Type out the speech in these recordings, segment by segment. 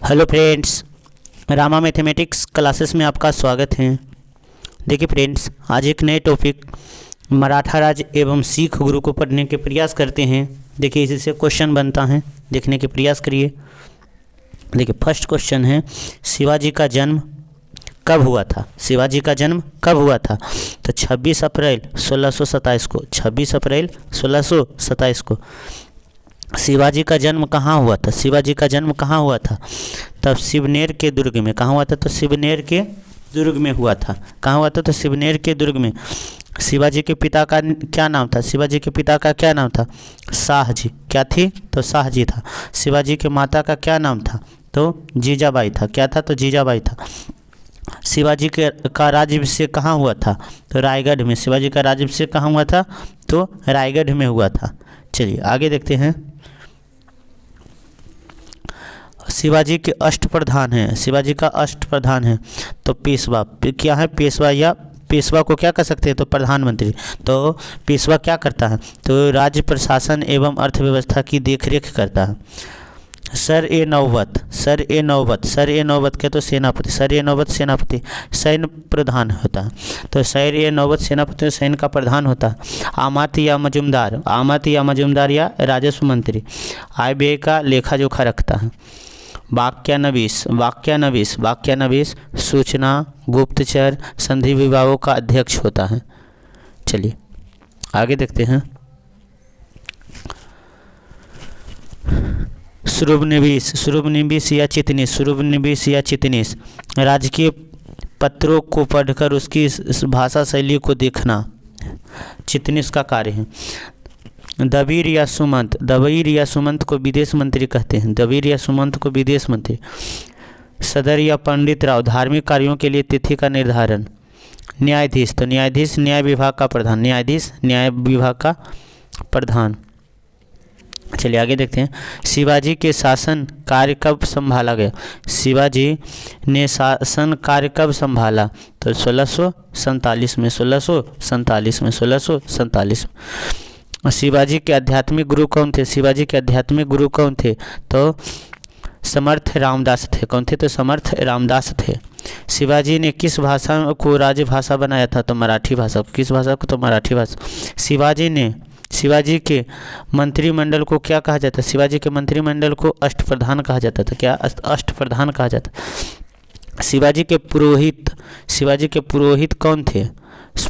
Hello friends, Rama mathematics classes में आपका स्वागत है। देखिए फ्रेंड्स, आज एक नए टॉपिक मराठा राज्य एवं सिख गुरु को पढ़ने के प्रयास करते हैं। देखिए इसी से क्वेश्चन बनता है, देखने के प्रयास करिए। देखिए फर्स्ट क्वेश्चन है, शिवाजी का जन्म कब हुआ था? शिवाजी का जन्म कब हुआ था? तो 26 अप्रैल 1627 को। 26 अप्रैल 1627 को। शिवाजी का जन्म कहाँ हुआ था? शिवाजी का जन्म कहाँ हुआ था? तब शिवनेर के दुर्ग में। कहाँ हुआ था? तो शिवनेर के दुर्ग में हुआ था। कहाँ हुआ था? तो शिवनेर के दुर्ग में। शिवाजी के पिता का क्या नाम था? शिवाजी के पिता का क्या नाम था? शाहजी। क्या थी? तो शाहजी था। शिवाजी के माता का क्या नाम था? तो जीजाबाई था। क्या था? तो जीजाबाई था। शिवाजी के का राज्याभिषेक कहाँ हुआ था? तो रायगढ़ में। शिवाजी का राज्याभिषेक कहाँ हुआ था? तो रायगढ़ में हुआ था। चलिए आगे देखते हैं। शिवाजी के अष्टप्रधान हैं। शिवाजी का अष्टप्रधान है तो पेशवा। क्या है? पेशवा, या पेशवा को क्या कर सकते हैं? तो प्रधानमंत्री। तो पेशवा क्या करता है? तो राज्य प्रशासन एवं अर्थव्यवस्था की देखरेख करता है। सर ए नौबत। सर ए नौबत। सर ए नौबत क्या? तो सेनापति। सर ए नौबत सेनापति। सैन्य प्रधान होता है। तो सर ए नौबत सेनापति सैन्य का प्रधान होता है। आमात्य या मजूमदार। आमात्य या मजूमदार या राजस्व मंत्री आय व्यय का लेखा जोखा रखता है। वाक्यानवीस। वाक्यानवीस। वाक्यानवीस सूचना गुप्तचर संधि विभागों का अध्यक्ष होता है। चलिए आगे देखते हैं। सुरुबनिवीस। सुरुबनिवीस या चितनीस। सुरुबनिवीस या चितनीस राजकीय पत्रों को पढ़कर उसकी भाषा शैली को देखना चितनीस का कार्य है। दबीर या सुमंत। दबीर या सुमंत को विदेश मंत्री कहते हैं। दबीर या सुमंत को विदेश मंत्री। सदर या पंडित राव धार्मिक कार्यों के लिए तिथि का निर्धारण। न्यायाधीश। तो न्यायाधीश न्याय विभाग का प्रधान। न्यायाधीश न्याय विभाग का प्रधान। चलिए आगे देखते हैं। शिवाजी के शासन कार्य कब संभाला गया? शिवाजी ने शासन कार्य कब संभाला? तो 1647 में। 1647 में। 1647 में। शिवाजी के आध्यात्मिक गुरु कौन थे? शिवाजी के आध्यात्मिक गुरु कौन थे? तो समर्थ रामदास थे। कौन थे? तो समर्थ रामदास थे। शिवाजी ने किस भाषा को राजभाषा बनाया था? तो मराठी भाषा को। किस भाषा को? तो मराठी भाषा। शिवाजी के मंत्रिमंडल को क्या कहा जाता है? शिवाजी के मंत्रिमंडल को अष्टप्रधान कहा जाता था। क्या? अष्टप्रधान कहा जाता। शिवाजी के पुरोहित। शिवाजी के पुरोहित कौन थे?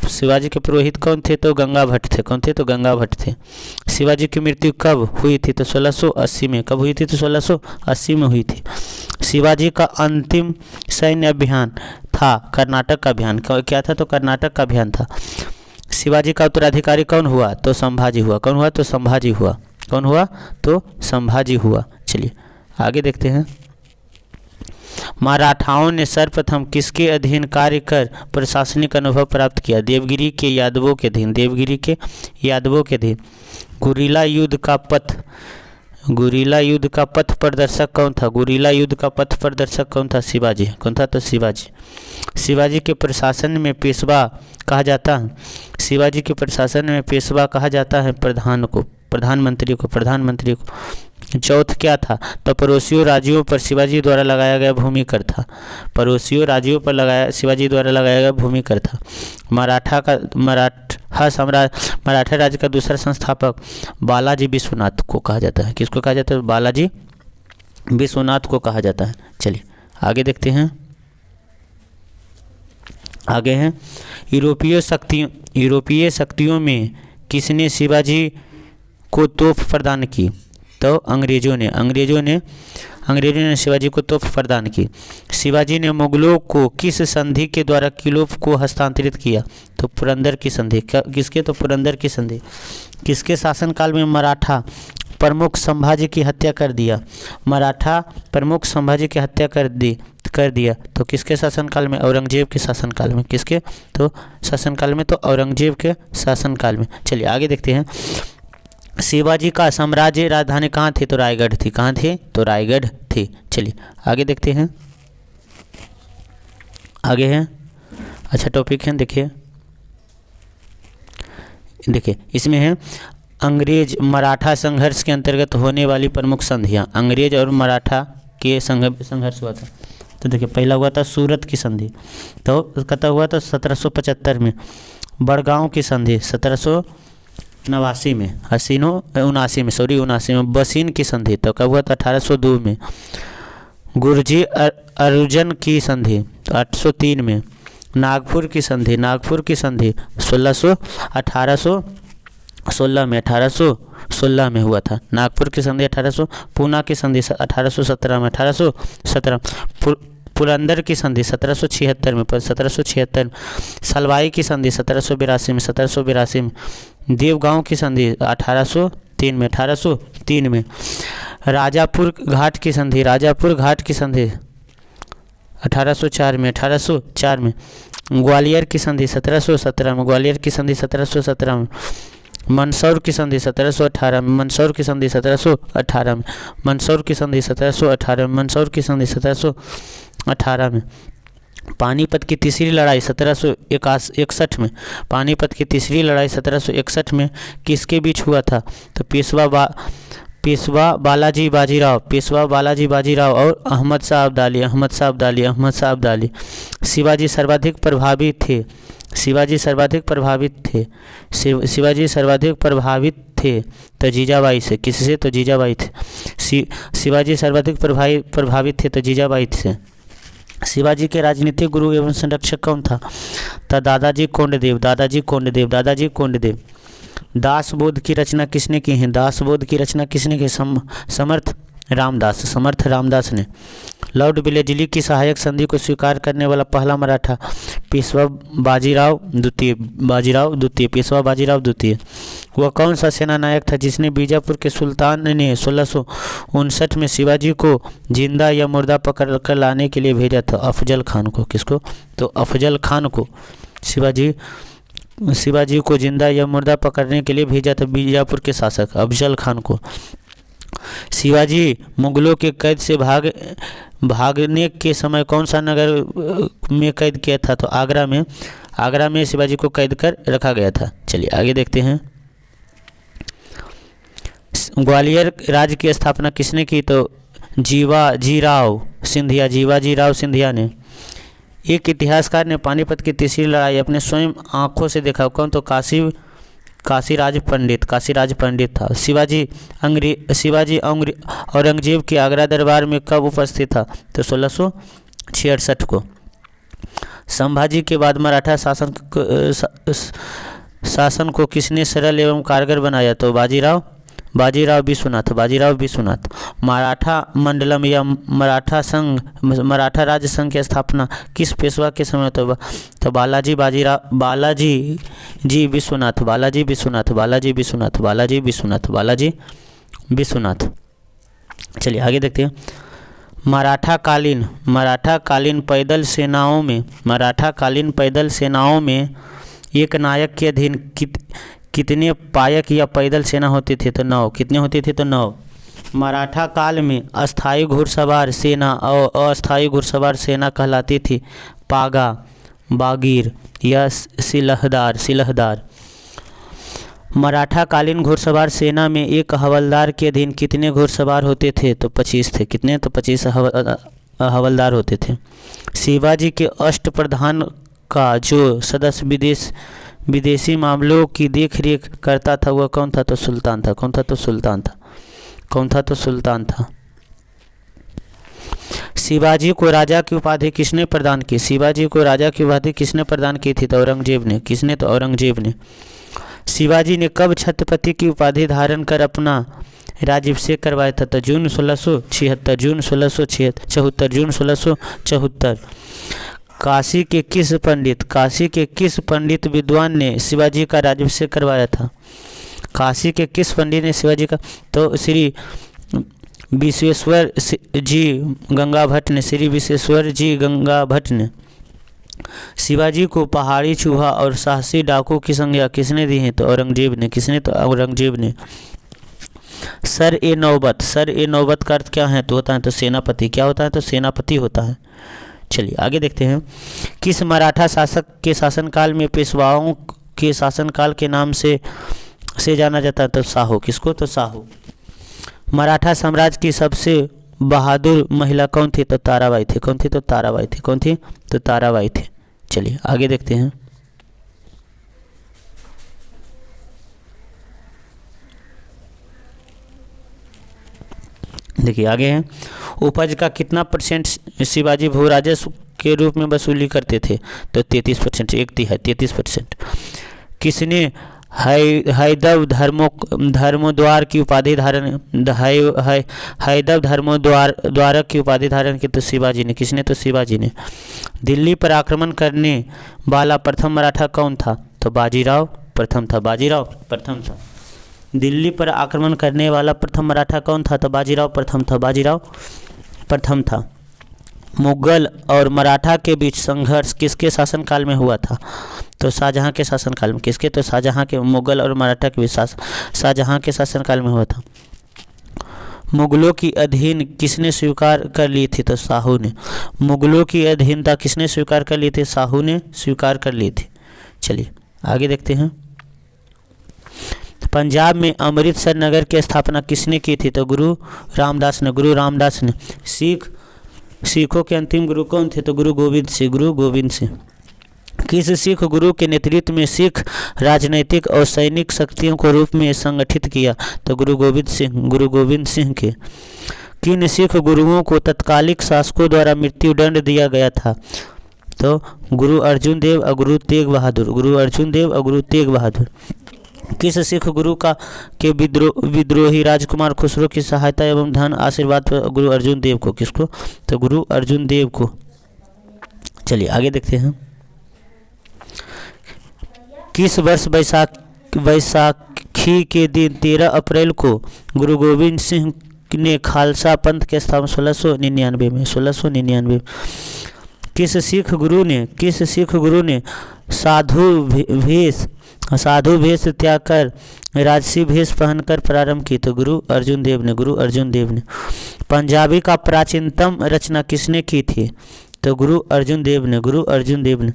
शिवाजी के पुरोहित कौन थे? तो गंगा भट्ट थे। कौन थे? तो गंगा भट्ट थे। शिवाजी की मृत्यु कब हुई थी? तो 1680 में। कब हुई थी? तो 1680 में हुई थी। शिवाजी का अंतिम सैन्य अभियान था कर्नाटक का अभियान। क्या था? तो कर्नाटक का अभियान था। शिवाजी का उत्तराधिकारी कौन हुआ? तो संभाजी हुआ। कौन हुआ? तो संभाजी हुआ। कौन हुआ? तो संभाजी हुआ। चलिए आगे देखते हैं। मराठाओं ने सर्वप्रथम किसके अधीन कार्य कर प्रशासनिक अनुभव प्राप्त किया? देवगिरी के यादवों के अधीन। देवगिरी के यादवों के अधीन। गुरिल्ला युद्ध का पथ। गुरिल्ला युद्ध का पथ प्रदर्शक कौन था? गुरिल्ला युद्ध का पथ प्रदर्शक कौन था? शिवाजी। कौन था? तो शिवाजी। शिवाजी के प्रशासन में पेशवा कहा जाता है। शिवाजी के प्रशासन में पेशवा कहा जाता है प्रधान को, प्रधानमंत्री को। प्रधानमंत्री को। चौथ क्या था? तो पड़ोसियों राज्यों पर शिवाजी द्वारा लगाया गया भूमि कर था। पड़ोसियों राज्यों पर शिवाजी द्वारा लगाया गया भूमि कर था। मराठा राज्य का दूसरा संस्थापक बालाजी विश्वनाथ को कहा जाता है। किसको कहा जाता है? बालाजी विश्वनाथ को कहा जाता है। चलिए आगे देखते हैं। आगे हैं यूरोपीय शक्तियों में किसने शिवाजी को तोप प्रदान की? तो अंग्रेजों ने शिवाजी को तोप प्रदान की। शिवाजी ने मुगलों को किस संधि के द्वारा किलों को हस्तांतरित किया? तो पुरंदर की संधि। किसके? तो पुरंदर की संधि। किसके शासनकाल में मराठा प्रमुख संभाजी की हत्या कर दिया? मराठा प्रमुख संभाजी की हत्या कर दिया। तो किसके शासनकाल में? औरंगजेब के शासनकाल में। किसके? तो शासनकाल में, तो औरंगजेब के शासनकाल में। चलिए आगे देखते हैं। शिवाजी का साम्राज्य राजधानी कहाँ थी? तो रायगढ़ थी। कहाँ थी? तो रायगढ़ थी। चलिए आगे देखते हैं। आगे है अच्छा टॉपिक है। देखिए इसमें है अंग्रेज मराठा संघर्ष के अंतर्गत होने वाली प्रमुख संधियाँ। अंग्रेज और मराठा के संघर्ष हुआ था। तो देखिए पहला हुआ था सूरत की संधि, तो कहता हुआ था 1775 में। बड़गांव की संधि 1789 में। 79 में। बसीन की संधि तो कब हुआ था 1802 में। गुरजी अर्जुन की संधि तो 803 में। नागपुर की संधि 1816 में हुआ था। नागपुर की संधि 1800। पूना की संधि 1817 में। 1817। पुरंदर की संधि 1776 में। 1776। सलवाई की संधि 1782 में। 1782 में। देवगांव की संधि 1803 में। 1803 में। राजापुर घाट की संधि 1804 में। 1804 में। ग्वालियर की संधि 1717 में। ग्वालियर की संधि 1717 में। मंदसौर की संधि 1718 में। मंदसौर की संधि 1718 में। मंदसौर की संधि 1718 में। मंदसौर की संधि 1718 में। पानीपत की तीसरी लड़ाई 1761 में। पानीपत की तीसरी लड़ाई 1761 में किसके बीच हुआ था? तो पेशवा बालाजी बाजीराव और अहमद शाह अब्दाली। शिवाजी सर्वाधिक प्रभावित थे तो जीजाबाई से। किससे? तो जीजाबाई थे। शिवाजी सर्वाधिक प्रभावित थे तो जीजाबाई से। शिवाजी के राजनीतिक गुरु एवं संरक्षक कौन था? तो दादाजी कोंडदेव। दासबोध की रचना किसने की है? समर्थ रामदास ने। लॉर्ड विलेजली की सहायक संधि को स्वीकार करने वाला पहला मराठा पेशवा बाजीराव द्वितीय। वह कौन सा सेना नायक था जिसने बीजापुर के सुल्तान ने 1659 में शिवाजी को जिंदा या मुर्दा पकड़ कर लाने के लिए भेजा था? अफजल खान को। किसको? तो अफजल खान को। शिवाजी को जिंदा या मुर्दा पकड़ने के लिए भेजा था बीजापुर के शासक अफजल खान को। शिवाजी मुगलों के कैद से भागने के समय कौन सा नगर में कैद किया था? तो आगरा में शिवाजी को कैद कर रखा गया था। चलिए आगे देखते हैं। ग्वालियर राज्य की स्थापना किसने की? तो जीवाजीराव सिंधिया ने। एक इतिहासकार ने पानीपत की तीसरी लड़ाई अपने स्वयं आंखों से देखा। कौन? तो काशीराज पंडित था। शिवाजी औरंगजेब के आगरा दरबार में कब उपस्थित था? तो 1666 को। संभाजी के बाद मराठा शासन को किसने सरल एवं कारगर बनाया? तो बाजीराव विश्वनाथ। मराठा मंडलम या मराठा राज्य संघ की स्थापना किस पेशवा के समय? तो बालाजी विश्वनाथ। चलिए आगे देखते हैं। मराठा कालीन पैदल सेनाओं में एक नायक के अधीन कितने पायक या पैदल सेना होती थी? तो 9। कितने होती थी? तो 9। मराठा काल में अस्थायी घुड़सवार सेना और अस्थायी घुड़सवार सेना कहलाती थी पागा, बागीर या सिलहदार। मराठा कालीन घुड़सवार सेना में एक हवलदार के अधीन कितने घुड़सवार होते थे? तो 25 थे। कितने? तो 25 हवलदार होते थे। शिवाजी के अष्टप्रधान का जो सदस्य विदेशी मामलों की देखरेख करता था वह कौन था? तो सुल्तान था। कौन था? तो सुल्तान था। शिवाजी को राजा की उपाधि किसने प्रदान की? किसने प्रदान की थी? तो औरंगजेब ने। किसने? तो औरंगजेब ने। शिवाजी ने कब छत्रपति की उपाधि धारण कर अपना राज्याभिषेक करवाया था? तो जून 1674। काशी के किस पंडित विद्वान ने शिवाजी का राज्याभिषेक करवाया था? काशी के किस पंडित ने शिवाजी का? तो श्री विश्वेश्वर जी गंगा भट्ट ने। शिवाजी को पहाड़ी चूहा और साहसी डाकू की संज्ञा किसने दी है? तो औरंगजेब ने। किसने? तो औरंगजेब ने। सर ए नौबत का अर्थ क्या है? तो होता है तो सेनापति। क्या होता है? तो सेनापति होता है। चलिए आगे देखते हैं। किस मराठा शासक के शासनकाल में पेशवाओं के शासनकाल के नाम से जाना जाता है? तो साहो। किसको? तो साहो। मराठा साम्राज्य की सबसे बहादुर महिला कौन थी? तो ताराबाई थी। कौन थी? तो ताराबाई थी। कौन थी? तो ताराबाई थी। चलिए आगे देखते हैं। देखिए आगे है, उपज का कितना परसेंट शिवाजी भू राजस्व के रूप में वसूली करते थे? तो 33%, 1/3, 33%। किसने हैदव धर्मोद्वार की उपाधि धारण हैदव धर्मोद्वारक की उपाधि धारण की? तो शिवाजी ने। किसने? तो शिवाजी ने। दिल्ली पर आक्रमण करने वाला प्रथम मराठा कौन था? तो बाजीराव प्रथम था। बाजीराव प्रथम था। दिल्ली पर आक्रमण करने वाला प्रथम मराठा कौन था? तो बाजीराव प्रथम था। बाजीराव प्रथम था। मुगल और मराठा के बीच संघर्ष किसके शासनकाल में हुआ था? तो शाहजहां के शासनकाल में। किसके? तो शाहजहां के। मुगल और मराठा के बीच शाहजहां के शासनकाल में हुआ था। मुगलों की अधीन किसने स्वीकार कर ली थी? तो शाहू ने। मुगलों की अधीनता किसने स्वीकार कर ली थी? शाहू ने स्वीकार कर ली थी। चलिए आगे देखते हैं। पंजाब में अमृतसर नगर की स्थापना किसने की थी? तो गुरु रामदास ने। गुरु रामदास ने। सिखों के अंतिम गुरु कौन थे? तो गुरु गोविंद सिंह। गुरु गोविंद सिंह। किस सिख गुरु के नेतृत्व में सिख राजनीतिक और सैनिक शक्तियों को रूप में संगठित किया? तो गुरु गोविंद सिंह। गुरु गोविंद सिंह के। किन सिख गुरुओं को तत्कालिक शासकों द्वारा मृत्युदंड दिया गया था? तो गुरु अर्जुन देव और गुरु तेग बहादुर। गुरु अर्जुन देव और गुरु तेग बहादुर। किस सिख गुरु के विद्रोही राजकुमार खुसरो की सहायता एवं धन आशीर्वाद पर? गुरु अर्जुन देव को। किसको? तो गुरु अर्जुन देव को। चलिए आगे देखते हैं। किस वर्ष बैसाखी के दिन 13 अप्रैल को गुरु गोविंद सिंह ने खालसा पंथ के स्थापना? 1699 में। 1699। किस सिख गुरु ने साधु भेष त्याग कर राजसी भेष पहनकर प्रारंभ की? तो गुरु अर्जुन देव ने। गुरु अर्जुन देव ने। पंजाबी का प्राचीनतम रचना किसने की थी? तो गुरु अर्जुन देव ने। गुरु अर्जुन देव ने।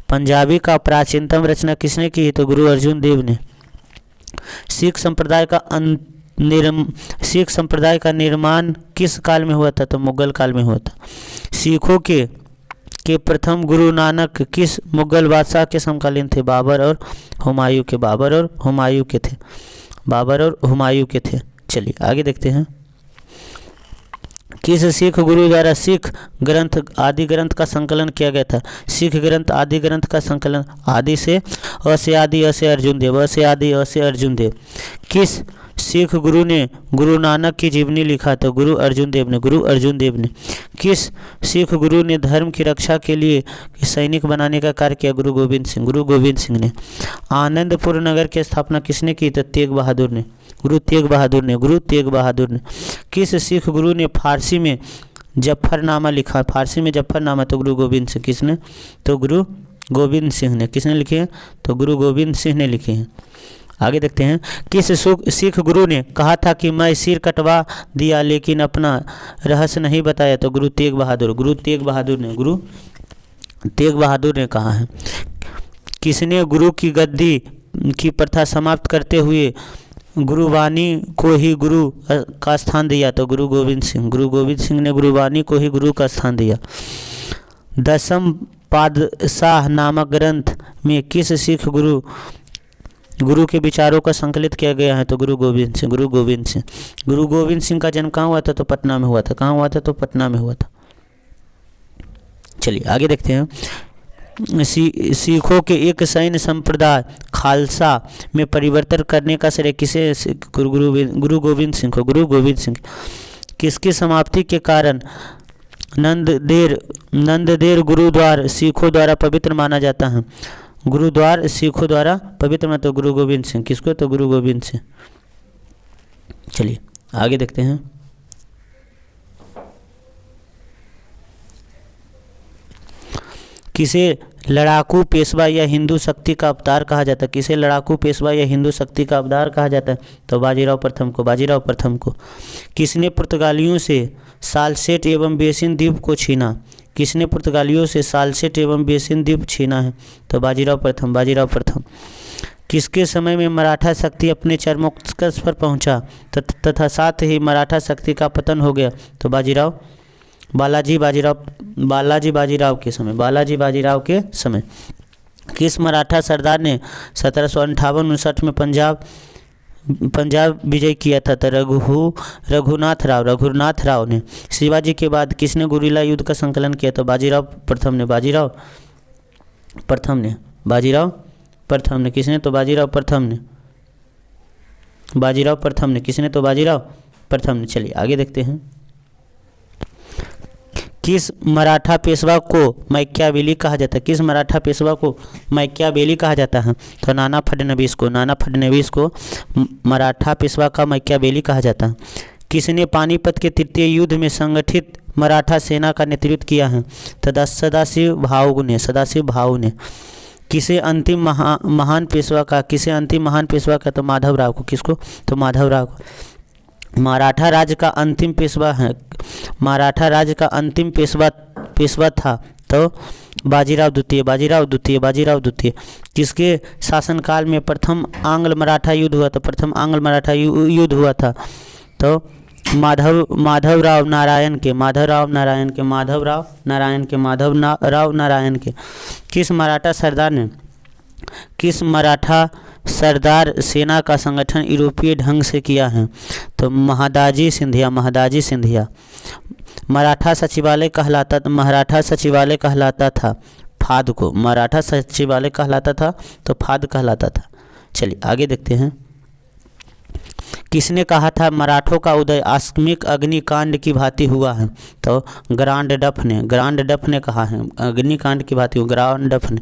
पंजाबी का प्राचीनतम रचना किसने की? तो गुरु अर्जुन देव ने। सिख संप्रदाय का निर्माण किस काल में हुआ था? तो मुगल काल में हुआ था। सिखों के प्रथम गुरु नानक किस मुगल बादशाह के समकालीन थे? बाबर और हुमायूं के। बाबर और हुमायूं के थे। बाबर और हुमायूं के थे। चलिए आगे देखते हैं। किस सिख गुरु द्वारा सिख ग्रंथ आदि ग्रंथ का संकलन किया गया था? सिख ग्रंथ आदि ग्रंथ का संकलन आदि से अ से आदि अ से अर्जुन देव। अ से आदि अ से अर्जुन देव। किस सिख गुरु ने गुरु नानक की जीवनी लिखा? तो गुरु अर्जुन देव ने। गुरु अर्जुन देव ने। किस सिख गुरु ने धर्म की रक्षा के लिए सैनिक बनाने का कार्य किया? गुरु गोविंद सिंह। गुरु गोविंद सिंह ने। आनंदपुर नगर की स्थापना किसने की? तो तेग बहादुर ने। गुरु तेग बहादुर ने। गुरु तेग बहादुर ने। किस सिख गुरु ने फारसी में जफरनामा लिखा? फारसी में जफरनामा? तो गुरु गोविंद सिंह। किसने? तो गुरु गोविंद सिंह ने। किसने लिखे हैं? तो गुरु गोविंद सिंह ने लिखे हैं। आगे देखते हैं। किस सिख गुरु ने कहा था कि मैं सिर कटवा दिया लेकिन अपना रहस्य नहीं बताया? तो गुरु तेग बहादुर। गुरु तेग बहादुर ने। गुरु तेग बहादुर ने कहा है। किसने गुरु की गद्दी की प्रथा समाप्त करते हुए गुरुवाणी को ही गुरु का स्थान दिया? तो गुरु गोविंद सिंह। गुरु गोविंद सिंह ने गुरुवाणी को ही गुरु का स्थान दिया। दसम पातशाह नामक ग्रंथ में किस सिख गुरु के विचारों का संकलित किया गया है? तो गुरु गोविंद सिंह। गुरु गोविंद सिंह। गुरु गोविंद सिंह का जन्म कहाँ हुआ था? तो पटना में हुआ था। कहाँ हुआ था? तो पटना में हुआ था। चलिए आगे देखते हैं। सिखों के एक सैन्य संप्रदाय खालसा में परिवर्तन करने का श्रेय किसे? गुरु गोविंद सिंह को। गुरु गोविंद सिंह। किसकी समाप्ति के कारण नंददेर गुरुद्वार सिखों द्वारा पवित्र माना जाता है? गुरुद्वार सिखों द्वारा पवित्र माना। तो गुरु गोविंद सिंह। किसको? तो गुरु गोविंद सिंह। चलिए आगे देखते हैं। किसे लड़ाकू पेशवा या हिंदू शक्ति का अवतार कहा जाता है? किसे लड़ाकू पेशवा या हिंदू शक्ति का अवतार कहा जाता है? तो बाजीराव प्रथम को। बाजीराव प्रथम को। किसने पुर्तगालियों से साल्सेट एवं बेसिन द्वीप को छीना? किसने पुर्तगालियों से साल्सेट एवं बेसिन द्वीप छीना है? तो बाजीराव प्रथम। बाजीराव प्रथम। किसके समय में मराठा शक्ति अपने चरमोत्कर्ष पर पहुंचा तथा साथ ही मराठा शक्ति का पतन हो गया? तो बालाजी बाजीराव के समय। किस मराठा सरदार ने 1758-59 में पंजाब विजय किया था? तो रघुनाथ राव ने। शिवाजी के बाद किसने गुरिल्ला युद्ध का संकलन किया? तो बाजीराव प्रथम ने। किसने? तो बाजीराव प्रथम ने। चलिए आगे देखते हैं। किस मराठा पेशवा को मैकियावेली कहा जाता है? किस मराठा पेशवा को मैकियावेली कहा जाता है? तो नाना फडणवीस को मराठा पेशवा का मैकियावेली कहा जाता है। किसने पानीपत के तृतीय युद्ध में संगठित मराठा सेना का नेतृत्व किया है? तो सदाशिव भाऊ ने। किसे अंतिम महान पेशवा का? तो माधवराव को। किसको? तो माधवराव को। मराठा राज्य का अंतिम पेशवा था तो बाजीराव द्वितीय। किसके शासनकाल में प्रथम आंग्ल मराठा युद्ध हुआ? तो प्रथम आंग्ल मराठा युद्ध हुआ था तो माधवराव नारायण के। किस मराठा सरदार सेना का संगठन यूरोपीय ढंग से किया है? तो महादाजी सिंधिया। मराठा सचिवालय कहलाता था फाद को। तो फाद कहलाता था। चलिए आगे देखते हैं। किसने कहा था मराठों का उदय आकस्मिक अग्निकांड की भांति हुआ है? तो ग्रांड डफ ने कहा है अग्निकांड की भांति ग्रांड डफ ने।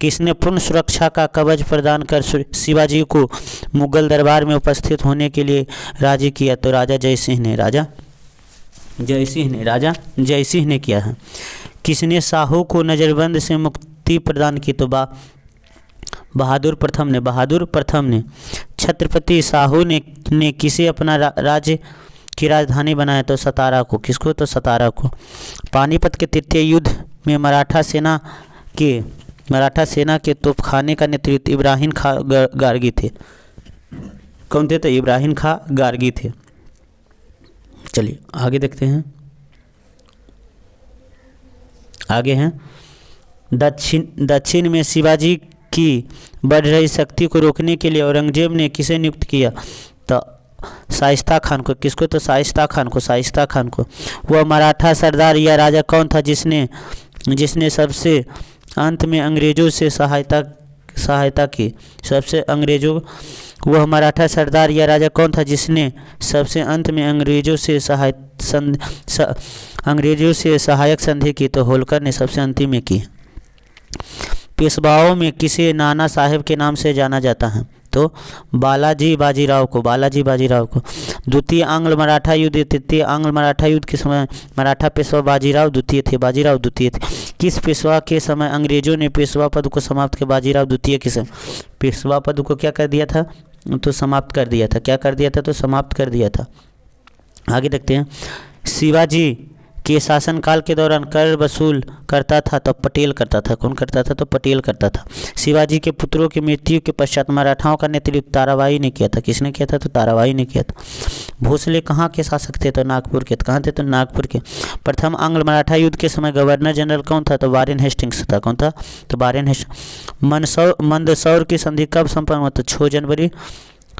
किसने पूर्ण सुरक्षा का कवच प्रदान कर शिवाजी को मुगल दरबार में उपस्थित होने के लिए राजी किया? तो राजा जयसिंह ने किया है। किसने साहू को नजरबंद से मुक्ति प्रदान की? तो बहादुर प्रथम ने। छत्रपति साहू ने किसे अपना राज्य की राजधानी बनाया? तो सतारा को। किसको? तो सतारा को। पानीपत के तृतीय युद्ध में मराठा सेना के तोपखाने का नेतृत्व इब्राहिम खां गार्गी थे। कौन थे? तो इब्राहिम खां गार्गी थे। चलिए आगे देखते हैं। आगे हैं दक्षिण में शिवाजी की बढ़ रही शक्ति को रोकने के लिए औरंगजेब ने किसे नियुक्त किया? तो शाइस्ता खान को। किसको? तो शाइस्ता खान को। वह मराठा सरदार या राजा कौन था जिसने सबसे अंत में अंग्रेजों से सहायता की? वह मराठा सरदार या राजा कौन था जिसने सबसे अंत में अंग्रेजों से सहायक संधि की? तो होलकर ने सबसे अंतिम में की। पेशवाओं में किसे नाना साहेब के नाम से जाना जाता है? तो बालाजी बाजीराव को। द्वितीय आंग्ल मराठा युद्ध तृतीय आंग्ल मराठा युद्ध के समय मराठा पेशवा बाजीराव द्वितीय थे। किस पेशवा के समय अंग्रेजों ने पेशवा पद को समाप्त किया? बाजीराव द्वितीय के समय पेशवा पद को क्या कर दिया था? तो समाप्त कर दिया था। तो समाप्त कर दिया था। आगे देखते हैं। शिवाजी के शासनकाल के दौरान कर वसूल करता था तो पटेल करता था। कौन करता था? तो पटेल करता था। शिवाजी के पुत्रों की मृत्यु के पश्चात मराठाओं का नेतृत्व ताराबाई ने किया था। किसने किया था? तो ताराबाई ने किया था। भोसले कहाँ के शासक थे? तो नागपुर के। कहाँ थे? तो नागपुर के। प्रथम आंग्ल मराठा युद्ध के समय गवर्नर जनरल कौन था? तो वारेन हेस्टिंग्स था। कौन था? तो वारेन हेस्टिंग्स। मंदसौर की संधि कब संपन्न हुआ? तो 6 जनवरी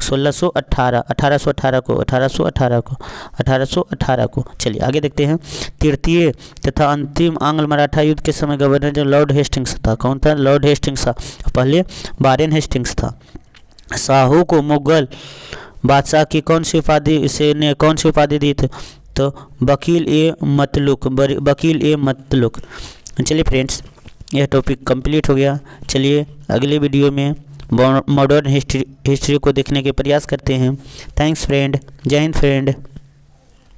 1818 को। चलिए आगे देखते हैं। तृतीय तथा अंतिम आंग्ल मराठा युद्ध के समय गवर्नर जो लॉर्ड हेस्टिंग्स था। कौन था? लॉर्ड हेस्टिंग्स था। पहले वारेन हेस्टिंग्स था। साहू को मुगल बादशाह की कौन सी उपाधि दी थी? तो वकील ए मतलुक। चलिए फ्रेंड्स, यह टॉपिक कंप्लीट हो गया। चलिए अगले वीडियो में मॉडर्न हिस्ट्री को देखने के प्रयास करते हैं। Thanks friend. जय हिंद फ्रेंड।